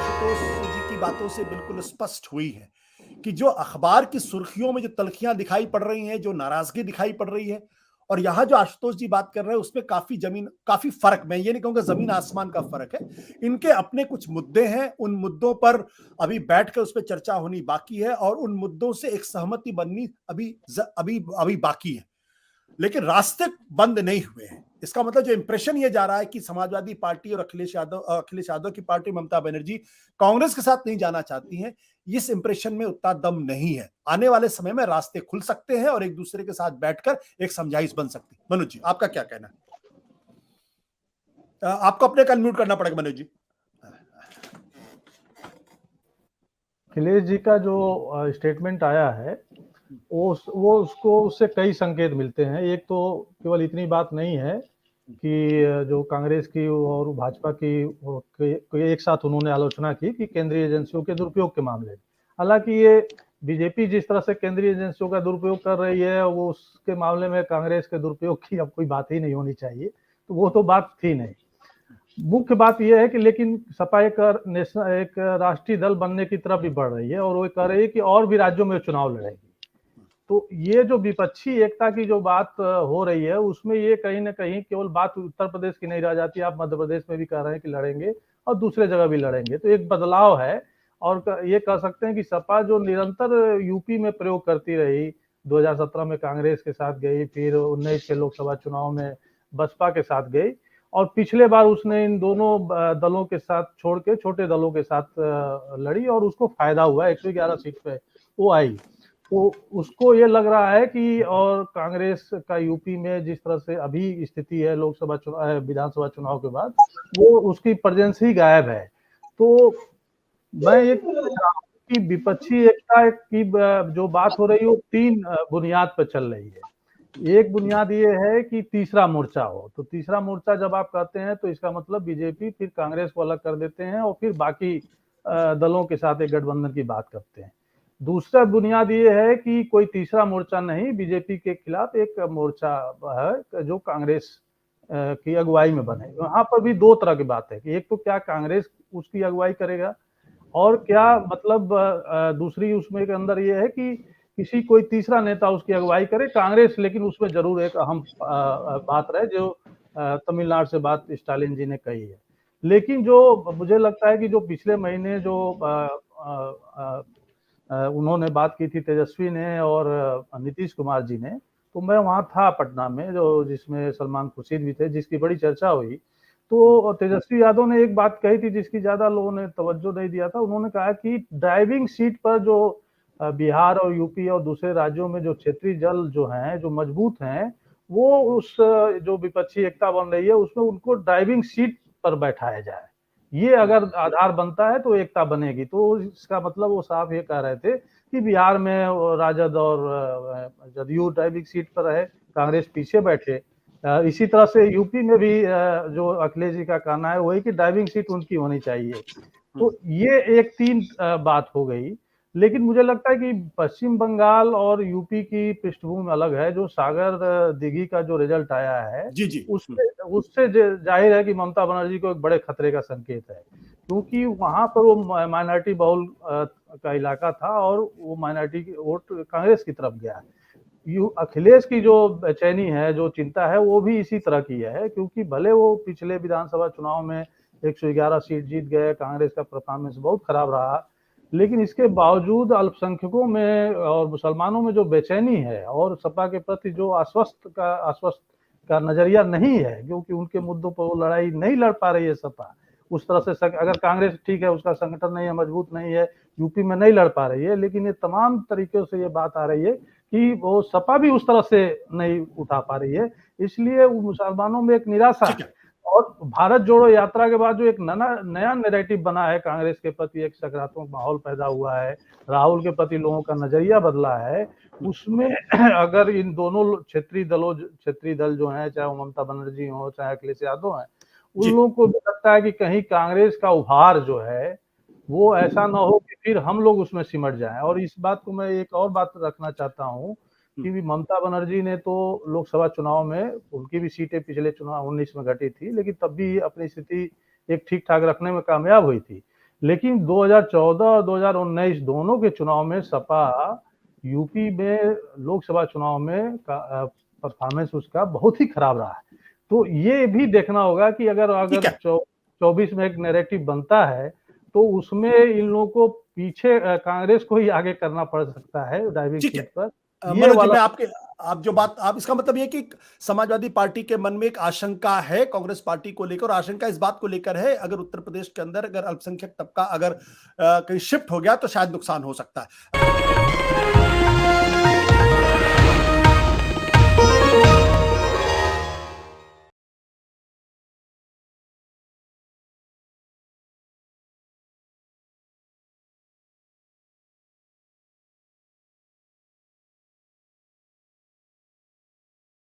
आशुतोष जी की बातों से बिल्कुल स्पष्ट हुई है कि जो अखबार की सुर्खियों में जो तल्खियां दिखाई पड़ रही हैं, जो नाराजगी दिखाई पड़ रही है, और यहाँ जो आशुतोष जी बात कर रहे हैं उसमें काफी फर्क, मैं ये नहीं कहूंगा जमीन आसमान का फर्क है। इनके अपने कुछ मुद्दे हैं, उन मुद्दों पर अभी बैठकर उस पर चर्चा होनी बाकी है और उन मुद्दों से एक सहमति बननी अभी बाकी है, लेकिन रास्ते बंद नहीं हुए हैं। इसका मतलब जो इंप्रेशन ये जा रहा है कि समाजवादी पार्टी और अखिलेश यादव की पार्टी ममता बनर्जी कांग्रेस के साथ नहीं जाना चाहती हैं, इस इंप्रेशन में उतना दम नहीं है। आने वाले समय में रास्ते खुल सकते हैं और एक दूसरे के साथ बैठकर एक समझाइश बन सकती है। मनोज जी, आपका क्या कहना है? आपको अपने का म्यूट करना पड़ेगा मनोज जी। अखिलेश जी का जो स्टेटमेंट आया है वो उसको उससे कई संकेत मिलते हैं। एक तो केवल इतनी बात नहीं है कि जो कांग्रेस की और भाजपा की एक साथ उन्होंने आलोचना की कि केंद्रीय एजेंसियों के दुरुपयोग के मामले। हालांकि ये बीजेपी जिस तरह से केंद्रीय एजेंसियों का दुरुपयोग कर रही है, वो उसके मामले में कांग्रेस के दुरुपयोग की अब कोई बात ही नहीं होनी चाहिए, तो वो तो बात थी नहीं। मुख्य बात यह है कि लेकिन सपा एक राष्ट्रीय दल बनने की तरफ भी बढ़ रही है और वो कह रही है कि और भी राज्यों में चुनाव लड़ेगी। तो ये जो विपक्षी एकता की जो बात हो रही है उसमें ये कहीं ना कहीं केवल बात उत्तर प्रदेश की नहीं रह जाती, आप मध्य प्रदेश में भी कह रहे हैं कि लड़ेंगे और दूसरे जगह भी लड़ेंगे, तो एक बदलाव है। और ये कह सकते हैं कि सपा जो निरंतर यूपी में प्रयोग करती रही, 2017 में कांग्रेस के साथ गई, फिर 19 के लोकसभा चुनाव में बसपा के साथ गई, और पिछले बार उसने इन दोनों दलों के साथ छोड़ के छोटे दलों के साथ लड़ी और उसको फायदा हुआ, 111 सीट पे वो आई। तो उसको ये लग रहा है कि और कांग्रेस का यूपी में जिस तरह से अभी स्थिति है लोकसभा चुनाव विधानसभा चुनाव के बाद, वो उसकी प्रेजेंस ही गायब है। तो मैं ये कि विपक्षी एकता की जो बात हो रही है वो तीन बुनियाद पर चल रही है। एक बुनियाद ये है कि तीसरा मोर्चा हो, तो तीसरा मोर्चा जब आप कहते हैं तो इसका मतलब बीजेपी फिर कांग्रेस को अलग कर देते हैं और फिर बाकी दलों के साथ एक गठबंधन की बात करते हैं। दूसरा बुनियाद ये है कि कोई तीसरा मोर्चा नहीं, बीजेपी के खिलाफ एक मोर्चा है जो कांग्रेस की अगुवाई में बने। वहां पर भी दो तरह की बात है कि एक तो क्या कांग्रेस उसकी अगुवाई करेगा, और क्या मतलब दूसरी उसमें के अंदर ये है कि किसी कोई तीसरा नेता उसकी अगुवाई करे कांग्रेस, लेकिन उसमें जरूर एक अहम बात रहे जो तमिलनाडु से बात स्टालिन जी ने कही है। लेकिन जो मुझे लगता है कि जो पिछले महीने जो उन्होंने बात की थी तेजस्वी ने और नीतीश कुमार जी ने, तो मैं वहां था पटना में, जो जिसमें सलमान खुर्शीद भी थे, जिसकी बड़ी चर्चा हुई। तो तेजस्वी यादव ने एक बात कही थी जिसकी ज्यादा लोगों ने तवज्जो नहीं दिया था। उन्होंने कहा कि ड्राइविंग सीट पर जो बिहार और यूपी और दूसरे राज्यों में जो क्षेत्रीय दल जो हैं जो मजबूत हैं, वो उस जो विपक्षी एकता बन रही है उसमें उनको ड्राइविंग सीट पर बैठाया जाए। ये अगर आधार बनता है तो एकता बनेगी। तो इसका मतलब वो साफ ये कह रहे थे कि बिहार में राजद और जदयू ड्राइविंग सीट पर रहे, कांग्रेस पीछे बैठे। इसी तरह से यूपी में भी जो अखिलेश जी का कहना है वही कि ड्राइविंग सीट उनकी होनी चाहिए। तो ये एक तीन बात हो गई। लेकिन मुझे लगता है कि पश्चिम बंगाल और यूपी की पृष्ठभूमि अलग है। जो सागर दिघी का जो रिजल्ट आया है जी। उससे जाहिर है कि ममता बनर्जी को एक बड़े खतरे का संकेत है, क्योंकि वहां पर वो माइनॉरिटी बहुल का इलाका था और वो माइनॉरिटी की वोट कांग्रेस की तरफ गया। अखिलेश की जो बेचैनी है, जो चिंता है, वो भी इसी तरह की है, क्योंकि भले वो पिछले विधानसभा चुनाव में 111 सीट जीत गए, कांग्रेस का परफॉर्मेंस बहुत खराब रहा, लेकिन इसके बावजूद अल्पसंख्यकों में और मुसलमानों में जो बेचैनी है और सपा के प्रति जो आश्वस्त का नजरिया नहीं है, क्योंकि उनके मुद्दों पर वो लड़ाई नहीं लड़ पा रही है सपा उस तरह से। अगर कांग्रेस ठीक है, उसका संगठन नहीं है, मजबूत नहीं है, यूपी में नहीं लड़ पा रही है, लेकिन ये तमाम तरीकों से ये बात आ रही है कि वो सपा भी उस तरह से नहीं उठा पा रही है। इसलिए मुसलमानों में एक निराशा है। और भारत जोड़ो यात्रा के बाद जो एक नया नैरेटिव बना है कांग्रेस के प्रति, एक सकारात्मक माहौल पैदा हुआ है, राहुल के प्रति लोगों का नजरिया बदला है, उसमें अगर इन दोनों क्षेत्रीय दल जो हैं, चाहे वो ममता बनर्जी हो चाहे अखिलेश यादव हैं, उन लोगों को भी लगता है कि कहीं कांग्रेस का उभार जो है वो ऐसा ना हो कि फिर हम लोग उसमें सिमट जाएं। और इस बात को मैं एक और बात रखना चाहता हूं कि ममता बनर्जी ने तो लोकसभा चुनाव में उनकी भी सीटें पिछले चुनाव 19 में घटी थी, लेकिन तब भी अपनी स्थिति एक ठीक ठाक रखने में कामयाब हुई थी। लेकिन 2014 और 2019 दोनों के चुनाव में सपा यूपी में लोकसभा चुनाव में परफॉर्मेंस उसका बहुत ही खराब रहा है। तो ये भी देखना होगा कि अगर 24 में एक नैरेटिव बनता है तो उसमें इन लोगों को पीछे कांग्रेस को ही आगे करना पड़ सकता है ड्राइविंग सीट पर। ये मनोज जी, वाला आप जो बात, आप इसका मतलब ये कि समाजवादी पार्टी के मन में एक आशंका है कांग्रेस पार्टी को लेकर, और आशंका इस बात को लेकर है अगर उत्तर प्रदेश के अंदर अगर अल्पसंख्यक तबका अगर कहीं शिफ्ट हो गया तो शायद नुकसान हो सकता है।